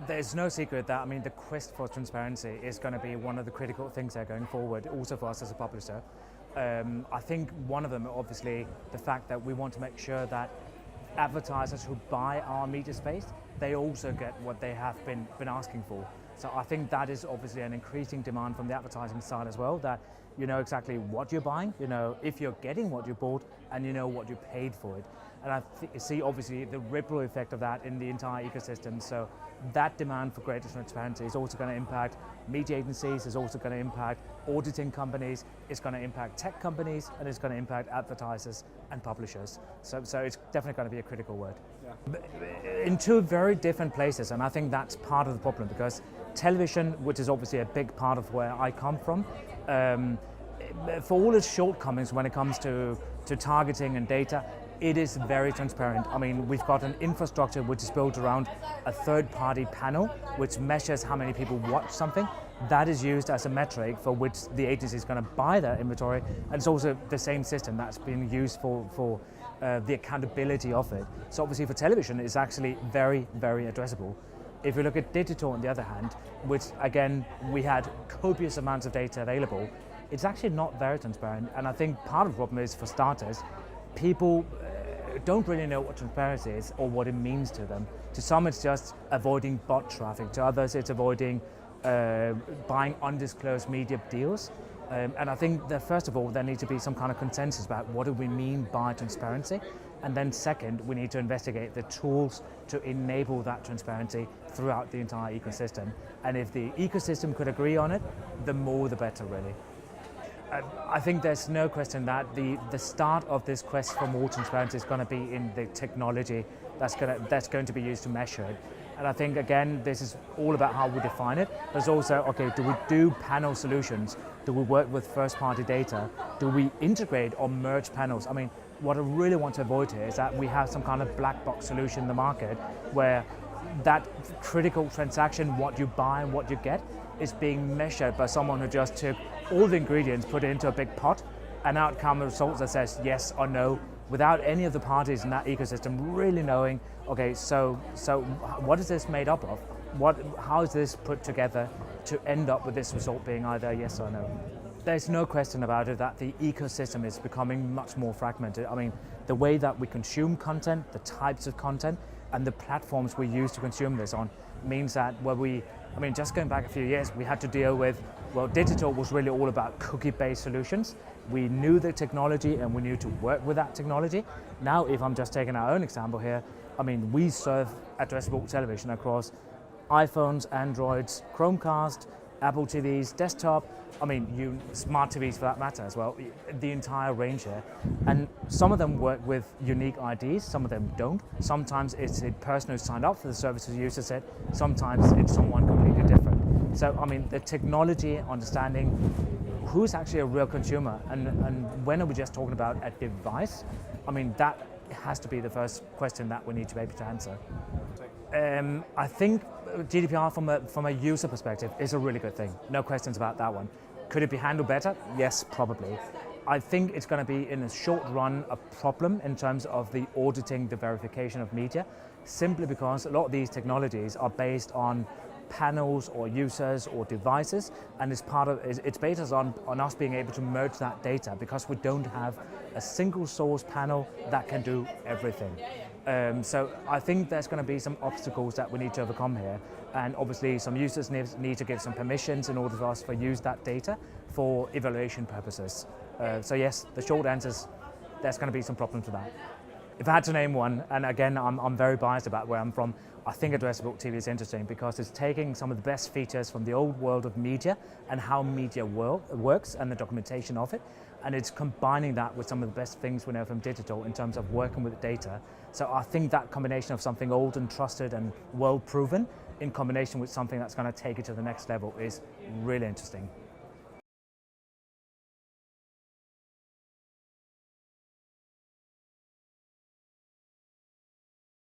There's no secret that, the quest for transparency is going to be one of the critical things there going forward, also for us as a publisher. I think one of them, obviously, the fact that we want to make sure that advertisers who buy our media space, they also get what they have been asking for. So I think that is obviously an increasing demand from the advertising side as well, that you know exactly what you're buying, you know if you're getting what you bought, and you know what you paid for it. And I see obviously the ripple effect of that in the entire ecosystem. So that demand for greater transparency is also going to impact media agencies, is also going to impact auditing companies, it's going to impact tech companies, and it's going to impact advertisers and publishers. So it's definitely going to be a critical word. Yeah. In two very different places, and I think that's part of the problem, because television, which is obviously a big part of where I come from, for all its shortcomings when it comes to targeting and data, it is very transparent. We've got an infrastructure which is built around a third-party panel which measures how many people watch something. That is used as a metric for which the agency is going to buy that inventory, and it's also the same system that's been used for the accountability of it. So obviously for television, it's actually very, very addressable. If you look at digital, on the other hand, which again, we had copious amounts of data available, it's actually not very transparent. And I think part of the problem is, for starters, people don't really know what transparency is or what it means to them. To some, it's just avoiding bot traffic. To others, it's avoiding buying undisclosed media deals. And I think that first of all, there needs to be some kind of consensus about what do we mean by transparency. And then second, we need to investigate the tools to enable that transparency throughout the entire ecosystem. And if the ecosystem could agree on it, the more the better, really. I think there's no question that the start of this quest for more transparency is going to be in the technology that's going to be used to measure it. And I think, again, this is all about how we define it. There's also, okay, do we do panel solutions? Do we work with first-party data? Do we integrate or merge panels? What I really want to avoid here is that we have some kind of black box solution in the market where that critical transaction, what you buy and what you get, is being measured by someone who just took all the ingredients, put it into a big pot, and out come the results that says yes or no, without any of the parties in that ecosystem really knowing, okay, so what is this made up of? How is this put together to end up with this result being either yes or no? There's no question about it that the ecosystem is becoming much more fragmented. The way that we consume content, the types of content, and the platforms we use to consume this on means that just going back a few years, we had to deal with, digital was really all about cookie-based solutions. We knew the technology and we knew to work with that technology. Now, if I'm just taking our own example here, we serve addressable television across iPhones, Androids, Chromecast, Apple TVs, desktop, smart TVs for that matter as well, the entire range here. And some of them work with unique IDs, some of them don't. Sometimes it's a person who signed up for the service who uses it, sometimes it's someone completely different. So, the technology, understanding who's actually a real consumer, and when are we just talking about a device, that has to be the first question that we need to be able to answer. I think GDPR from a user perspective is a really good thing. No questions about that one. Could it be handled better? Yes, probably. I think it's going to be, in the short run, a problem in terms of the auditing, the verification of media, simply because a lot of these technologies are based on panels or users or devices, and it's based on us being able to merge that data, because we don't have a single source panel that can do everything. So I think there's going to be some obstacles that we need to overcome here, and obviously some users need to give some permissions in order for us to use that data for evaluation purposes. So yes, the short answer is there's going to be some problems with that. If I had to name one, and again, I'm very biased about where I'm from, I think addressable TV is interesting because it's taking some of the best features from the old world of media and how media works and the documentation of it, and it's combining that with some of the best things we know from digital in terms of working with data. So I think that combination of something old and trusted and well proven in combination with something that's going to take it to the next level is really interesting.